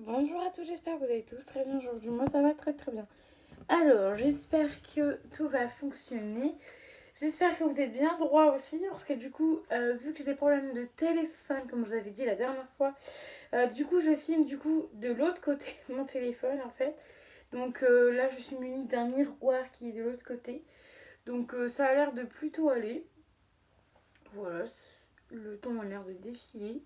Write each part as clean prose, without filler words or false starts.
Bonjour à tous, j'espère que vous allez tous très bien aujourd'hui. Moi ça va très très bien. Alors, j'espère que tout va fonctionner. J'espère que vous êtes bien droit aussi, parce que du coup, vu que j'ai des problèmes de téléphone, comme je vous avais dit la dernière fois, du coup je filme de l'autre côté de mon téléphone en fait. Donc là je suis munie d'un miroir qui est de l'autre côté. Donc ça a l'air de plutôt aller. Voilà, le temps a l'air de défiler.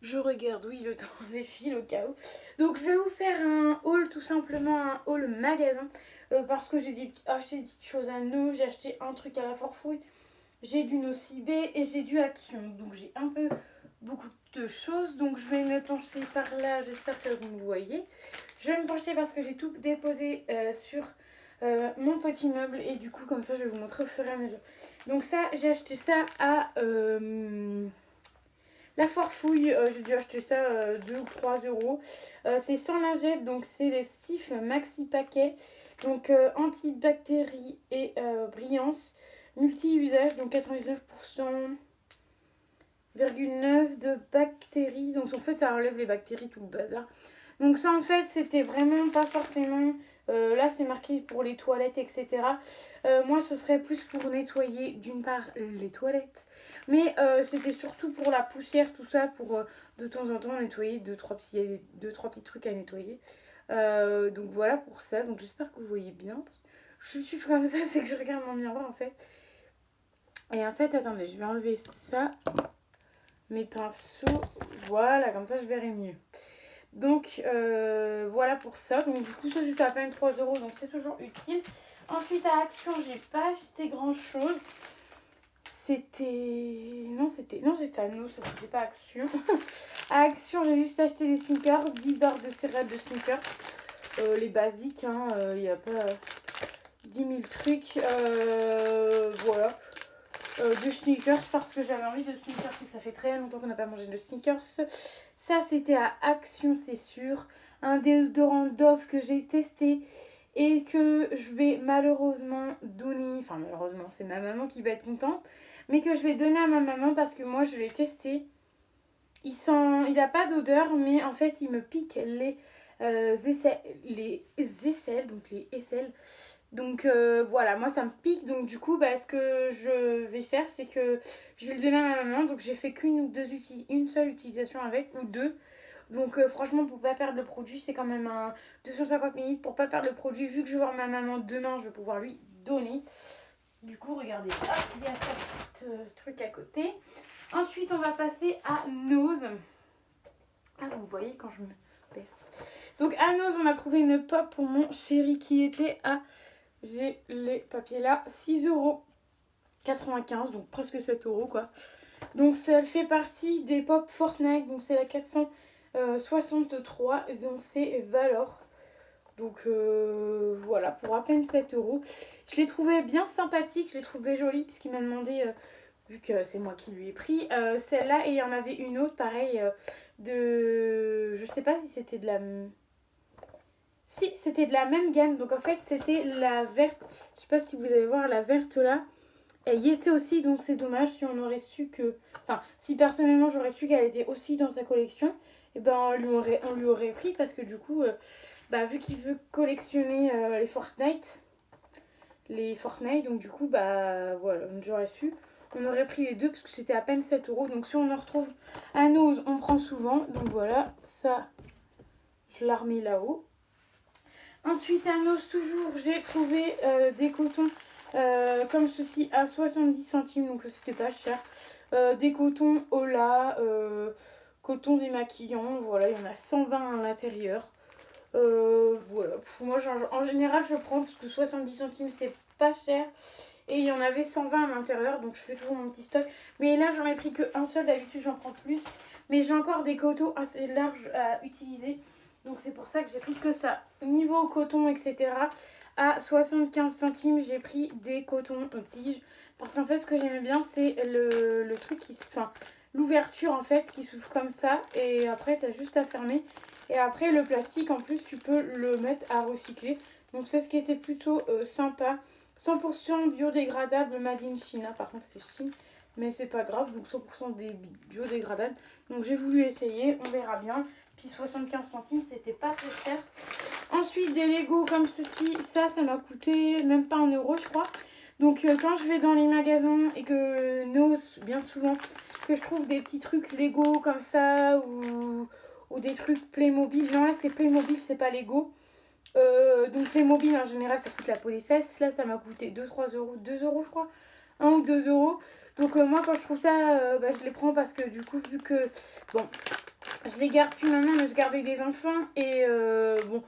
Je regarde, oui, le temps défile au cas où. Donc, je vais vous faire un haul, tout simplement un haul magasin. Parce que j'ai acheté des petites choses à nous. J'ai acheté un truc à la Forfouille. J'ai du Nocibé et j'ai du Action. Donc, j'ai un peu beaucoup de choses. Donc, je vais me pencher par là. J'espère que vous me voyez. Je vais me pencher parce que j'ai tout déposé sur mon petit meuble. Et du coup, comme ça, je vais vous montrer au fur et à mesure. Donc, ça, j'ai acheté ça à... la Forfouille, j'ai dû acheter ça 2 ou 3 euros. C'est sans lingette, donc c'est les Stiff Maxi Paquets. Donc antibactéries et brillance. Multi-usage, donc 99,9% de bactéries. Donc en fait, ça enlève les bactéries, tout le bazar. Donc ça en fait, c'était vraiment pas forcément... là, c'est marqué pour les toilettes, etc. Moi, ce serait plus pour nettoyer, d'une part, les toilettes. Mais c'était surtout pour la poussière, tout ça, pour de temps en temps nettoyer deux, trois petits trucs à nettoyer. Donc voilà pour ça. Donc j'espère que vous voyez bien. Je suis comme ça, c'est que je regarde mon miroir en fait. Et en fait, attendez, je vais enlever ça. Mes pinceaux. Voilà, comme ça je verrai mieux. Donc voilà pour ça. Donc du coup, ça juste à peine 3 euros, donc c'est toujours utile. Ensuite, à Action, j'ai pas acheté grand chose. Non, c'était à nous, ça c'était pas Action. À Action, j'ai juste acheté les sneakers, 10 barres de céréales de sneakers. Les basiques, hein, il n'y a pas 10 000 trucs. Voilà. De sneakers parce que j'avais envie de sneakers, c'est que ça fait très longtemps qu'on n'a pas mangé de sneakers. Ça, c'était à Action, c'est sûr. Un déodorant Dove que j'ai testé et que je vais malheureusement donner. Enfin, malheureusement, c'est ma maman qui va être contente. Mais que je vais donner à ma maman parce que moi, je l'ai testé. Il n'a pas d'odeur, mais en fait, il me pique les aisselles, donc les aisselles. Donc voilà, moi ça me pique. Donc du coup, ce que je vais faire, c'est que je vais le donner à ma maman. Donc j'ai fait une seule utilisation avec, ou deux. Donc franchement, pour pas perdre le produit, c'est quand même un 250 ml. Pour pas perdre le produit, vu que je vais voir ma maman demain, je vais pouvoir lui donner. Du coup, regardez, hop, il y a ce petit truc à côté. Ensuite, on va passer à Nose. Ah, vous voyez quand je me baisse. Donc à Nose, on a trouvé une pop pour mon chéri qui était à... J'ai les papiers là, 6,95 €, donc presque 7 € quoi. Donc ça fait partie des pop Fortnite, donc c'est la 463, donc c'est Valor. Donc voilà, pour à peine 7 €. Je l'ai trouvé bien sympathique, je l'ai trouvé jolie, puisqu'il m'a demandé, vu que c'est moi qui lui ai pris, celle-là, et il y en avait une autre, pareil, je sais pas si c'était de la... Si, c'était de la même gamme. Donc en fait, c'était la verte. Je sais pas si vous allez voir la verte là. Elle y était aussi, donc c'est dommage si on aurait su que... Enfin, si personnellement j'aurais su qu'elle était aussi dans sa collection, et ben on lui aurait pris parce que du coup, vu qu'il veut collectionner les Fortnite, donc du coup, voilà, j'aurais su. On aurait pris les deux parce que c'était à peine 7 €. Donc si on en retrouve à Nose, on prend souvent. Donc voilà, ça, je l'ai remis là-haut. Ensuite, à Nose toujours, j'ai trouvé des cotons comme ceci à 70 centimes, donc ça c'était pas cher. Des cotons Ola, coton démaquillant, voilà, il y en a 120 à l'intérieur. Voilà, moi en général je prends parce que 70 centimes c'est pas cher. Et il y en avait 120 à l'intérieur, donc je fais toujours mon petit stock. Mais là j'en ai pris qu'un seul, d'habitude j'en prends plus. Mais j'ai encore des cotons assez larges à utiliser. Donc c'est pour ça que j'ai pris que ça. Niveau coton, etc., à 75 centimes, j'ai pris des cotons tiges. Parce qu'en fait, ce que j'aimais bien, c'est le truc qui... Enfin, l'ouverture, en fait, qui s'ouvre comme ça. Et après, tu as juste à fermer. Et après, le plastique, en plus, tu peux le mettre à recycler. Donc c'est ce qui était plutôt sympa. 100% biodégradable, made in China. Par contre, c'est Chine. mais c'est pas grave, donc 100% des biodégradables. Donc j'ai voulu essayer, on verra bien. Puis 75 centimes, c'était pas très cher. Ensuite, des Lego comme ceci, ça m'a coûté même pas 1 euro, je crois. Donc quand je vais dans les magasins et que n'ose bien souvent, que je trouve des petits trucs Lego comme ça ou des trucs Playmobil. Non, là c'est Playmobil, c'est pas Lego. Donc Playmobil en général ça coûte la peau des fesses. Là ça m'a coûté 2-3 euros, 2 euros je crois, 1 ou 2 euros. Donc moi quand je trouve ça, je les prends parce que du coup vu que, bon, je les garde plus maintenant mais je gardais des enfants et bon,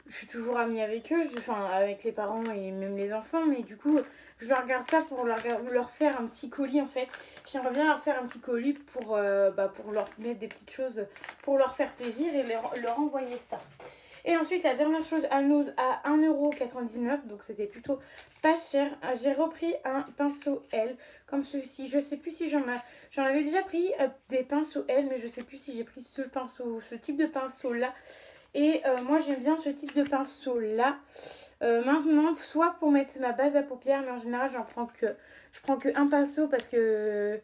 je suis toujours amie avec eux, enfin avec les parents et même les enfants, mais du coup je leur garde ça pour leur faire un petit colis en fait. J'aimerais bien leur faire un petit colis pour leur mettre des petites choses pour leur faire plaisir et leur envoyer ça. Et ensuite, la dernière chose à Nose à 1,99 €, donc c'était plutôt pas cher. J'ai repris un pinceau L, comme ceci. Je sais plus si j'en avais déjà pris des pinceaux L, mais je sais plus si j'ai pris ce type de pinceau là. Et moi j'aime bien ce type de pinceau là. Maintenant, soit pour mettre ma base à paupières, mais en général je prends que un pinceau parce que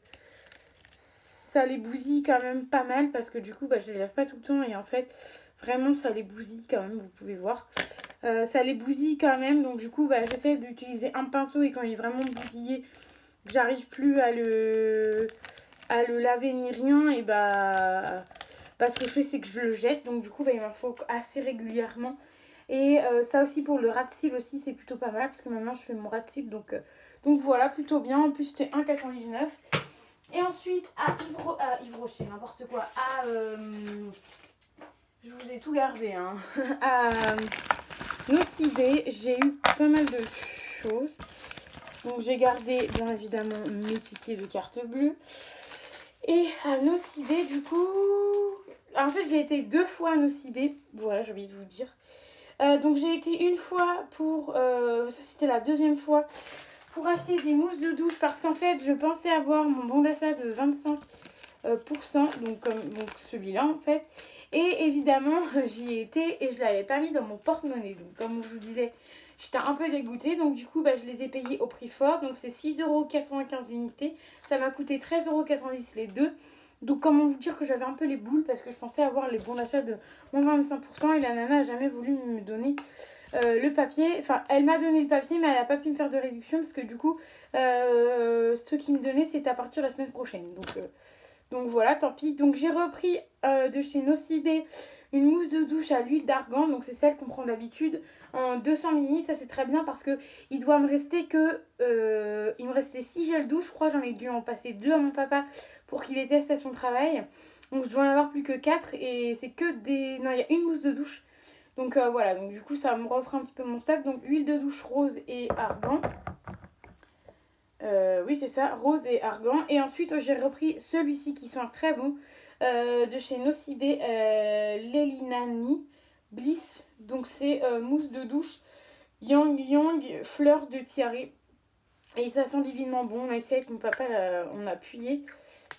ça les bousille quand même pas mal, parce que du coup je les lave pas tout le temps et en fait vraiment ça les bousille quand même, vous pouvez voir. Ça les bousille quand même, donc du coup j'essaie d'utiliser un pinceau et quand il est vraiment bousillé, j'arrive plus à le laver ni rien, et ce que je fais c'est que je le jette, donc du coup il m'en faut assez régulièrement. Et ça aussi pour le ras de cils aussi c'est plutôt pas mal, parce que maintenant je fais mon ras de cils, donc voilà, plutôt bien. En plus c'était 1,99 €. Et ensuite à Yves Rocher, n'importe quoi, je vous ai tout gardé, hein. À Nocibé, j'ai eu pas mal de choses. Donc j'ai gardé bien évidemment mes tickets de carte bleue. Et à Nocibé, du coup, en fait j'ai été 2 fois à Nocibé, voilà, j'ai oublié de vous dire. Donc j'ai été une fois pour, ça c'était la deuxième fois, pour acheter des mousses de douche, parce qu'en fait je pensais avoir mon bon d'achat de 25%, donc celui-là en fait. Et évidemment j'y ai été et je l'avais pas mis dans mon porte-monnaie, donc comme je vous disais j'étais un peu dégoûtée, donc du coup je les ai payés au prix fort, donc c'est 6,95 € l'unité, ça m'a coûté 13,90 € les deux. Donc comment vous dire que j'avais un peu les boules, parce que je pensais avoir les bons d'achat de moins 25% et la nana n'a jamais voulu me donner le papier. Enfin elle m'a donné le papier mais elle n'a pas pu me faire de réduction, parce que du coup ce qui me donnait c'était à partir de la semaine prochaine, donc voilà, tant pis. Donc j'ai repris de chez Nocibé une mousse de douche à l'huile d'argan. Donc c'est celle qu'on prend d'habitude en 200 ml. Ça c'est très bien parce que il doit me rester que... il me restait 6 gels douche. Je crois j'en ai dû en passer 2 à mon papa pour qu'il les teste à son travail. Donc je dois en avoir plus que 4. Et c'est que des... Non, il y a une mousse de douche. Donc voilà, donc du coup ça me refera un petit peu mon stock. Donc huile de douche rose et argan. Oui c'est ça, rose et argan. Et ensuite j'ai repris celui-ci qui sent très bon, de chez Nocibé, Lelinani Bliss. Donc c'est mousse de douche Yang Yang fleur de tiare. Et ça sent divinement bon. On a essayé avec mon papa, on a appuyé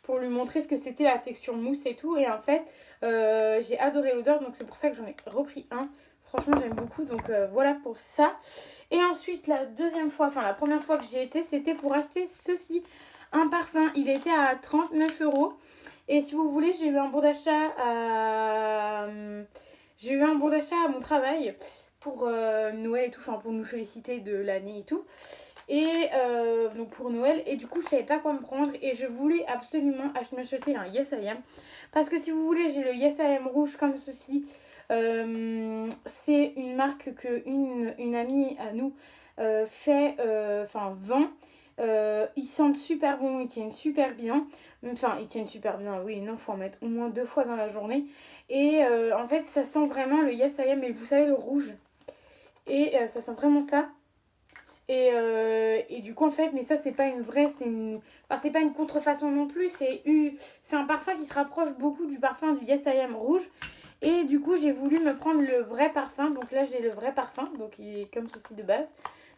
pour lui montrer ce que c'était la texture mousse et tout. Et en fait j'ai adoré l'odeur, donc c'est pour ça que j'en ai repris un. Franchement j'aime beaucoup, donc voilà pour ça. Et ensuite la première fois que j'y étais, c'était pour acheter ceci, un parfum. Il était à 39 €. Et si vous voulez, j'ai eu un bon d'achat à mon travail pour Noël et tout, enfin pour nous féliciter de l'année et tout. Et donc pour Noël, et du coup je savais pas quoi me prendre et je voulais absolument m'acheter un Yes I Am, parce que si vous voulez j'ai le Yes I Am rouge comme ceci. C'est une marque que une amie à nous vend. Ils sentent super bon, ils tiennent super bien. Enfin, ils tiennent super bien, oui, non, faut en mettre au moins 2 fois dans la journée. Et en fait, ça sent vraiment le Yes I Am, mais vous savez, le rouge. Et ça sent vraiment ça. Et du coup, en fait, mais ça, c'est pas une vraie, c'est pas une contrefaçon non plus. C'est un parfum qui se rapproche beaucoup du parfum du Yes I Am rouge. Et du coup, j'ai voulu me prendre le vrai parfum. Donc là, j'ai le vrai parfum. Donc il est comme ceci de base.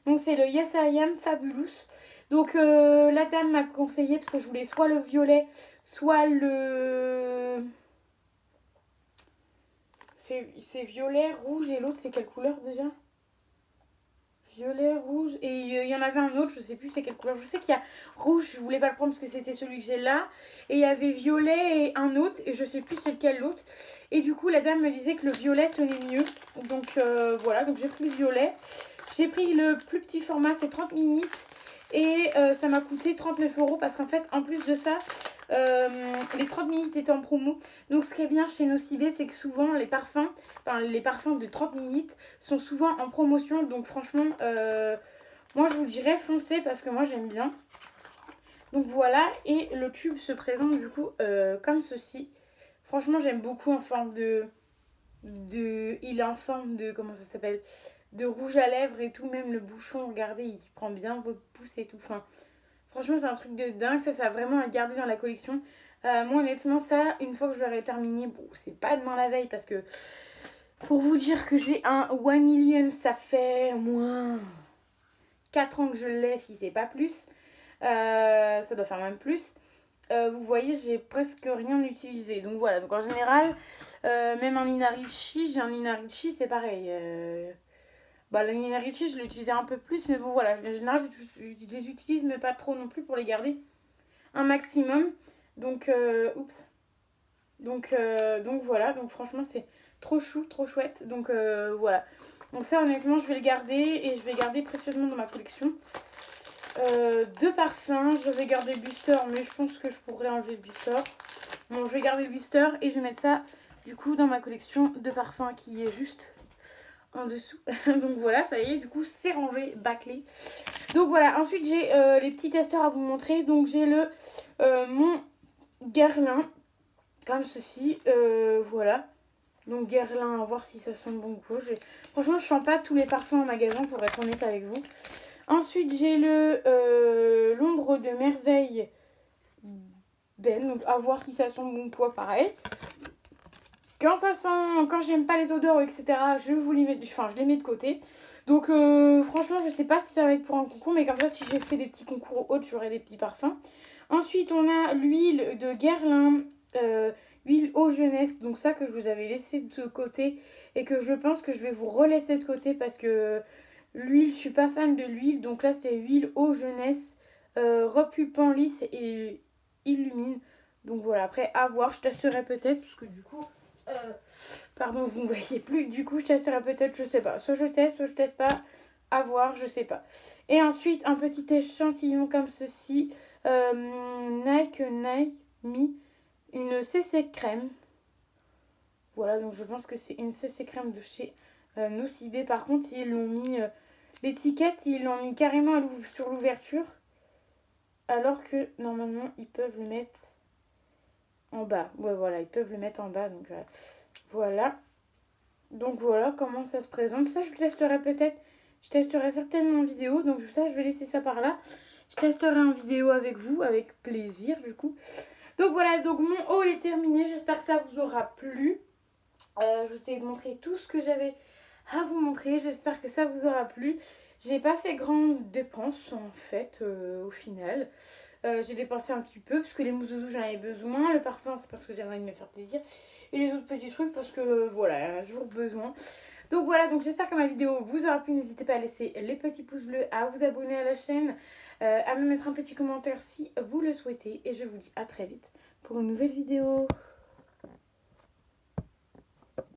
Donc c'est le Yes I Am Fabulous. Donc la dame m'a conseillé, parce que je voulais soit le violet, soit le... C'est violet, rouge, et l'autre c'est quelle couleur déjà? violet, rouge. Et il y en avait un autre, je sais plus c'est quelle couleur. Je sais qu'il y a rouge, je voulais pas le prendre parce que c'était celui que j'ai là. Et il y avait violet et un autre. Et je sais plus c'est lequel l'autre. Et du coup, la dame me disait que le violet tenait mieux. Donc voilà, donc j'ai pris le violet. J'ai pris le plus petit format, c'est 30 ml. Et ça m'a coûté 39 € parce qu'en fait, en plus de ça, les 30 ml étaient en promo. Donc ce qui est bien chez Nocibé, c'est que souvent les parfums de 30 ml sont souvent en promotion. Donc franchement, moi je vous dirais foncez parce que moi j'aime bien. Donc voilà, et le tube se présente du coup comme ceci. Franchement j'aime beaucoup en forme il est en forme de, comment ça s'appelle, de rouge à lèvres et tout, même le bouchon, regardez, il prend bien votre pouce et tout. Enfin, franchement, c'est un truc de dingue, ça va vraiment à garder dans la collection. Moi, honnêtement, ça, une fois que je l'aurai terminé, bon, c'est pas demain la veille parce que pour vous dire que j'ai un 1 million, ça fait moins 4 ans que je l'ai, si c'est pas plus. Ça doit faire même plus. Vous voyez, j'ai presque rien utilisé. Donc voilà, donc en général, même un Nina Ricci, j'ai un Nina Ricci, c'est pareil. Bah, le Nina Ricci, je l'utilisais un peu plus, mais bon voilà, en général, je les utilise, mais pas trop non plus pour les garder un maximum. Donc, donc voilà, donc franchement, c'est trop chou, trop chouette. Donc voilà. Donc ça, honnêtement, je vais le garder et je vais garder précieusement dans ma collection. Deux parfums, je vais garder le blister, mais je pense que je pourrais enlever le blister. Bon, je vais garder le blister et je vais mettre ça du coup dans ma collection de parfums qui est juste en dessous. Donc voilà, ça y est, du coup c'est rangé, bâclé. Donc voilà, ensuite j'ai les petits testeurs à vous montrer. Donc j'ai mon Guerlain, comme ceci, voilà. Donc Guerlain, à voir si ça sent bon ou quoi. Franchement, je sens pas tous les parfums en magasin pour être honnête avec vous. Ensuite, j'ai l'ombre de merveille Ben. Donc, à voir si ça sent bon poids, pareil. Quand j'aime pas les odeurs, etc., je les mets de côté. Donc, franchement, je sais pas si ça va être pour un concours, mais comme ça, si j'ai fait des petits concours autres, j'aurai des petits parfums. Ensuite, on a l'huile de Guerlain, huile eau jeunesse. Donc, ça que je vous avais laissé de côté et que je pense que je vais vous relaisser de côté parce que l'huile, je suis pas fan de l'huile. Donc là, c'est huile eau jeunesse, repulpant lisse et illumine. Donc voilà, après, à voir, je testerai peut-être, parce que du coup, pardon, vous ne voyez plus. Du coup, je testerai peut-être, je sais pas. Soit je teste pas. À voir, je sais pas. Et ensuite, un petit échantillon comme ceci. Nike Me, une CC crème. Voilà, donc je pense que c'est une CC crème de chez Nocibé. Par contre, ils l'ont mis... l'étiquette, ils l'ont mis carrément sur l'ouverture. Alors que, normalement, ils peuvent le mettre en bas. Ouais, voilà, ils peuvent le mettre en bas. Donc, voilà. Donc, voilà comment ça se présente. Ça, je le testerai peut-être. Je testerai certainement en vidéo. Donc, ça, je vais laisser ça par là. Je testerai en vidéo avec vous, avec plaisir, du coup. Donc, voilà. Donc, mon haul est terminé. J'espère que ça vous aura plu. Je vous ai montré tout ce que j'avais à vous montrer. J'espère que ça vous aura plu. J'ai pas fait grande dépense en fait au final. J'ai dépensé un petit peu parce que les mousses doudou j'en avais besoin. Le parfum c'est parce que j'avais envie de me faire plaisir. Et les autres petits trucs parce que voilà, j'en ai toujours besoin. Donc voilà, donc j'espère que ma vidéo vous aura plu. N'hésitez pas à laisser les petits pouces bleus, à vous abonner à la chaîne, à me mettre un petit commentaire si vous le souhaitez. Et je vous dis à très vite pour une nouvelle vidéo.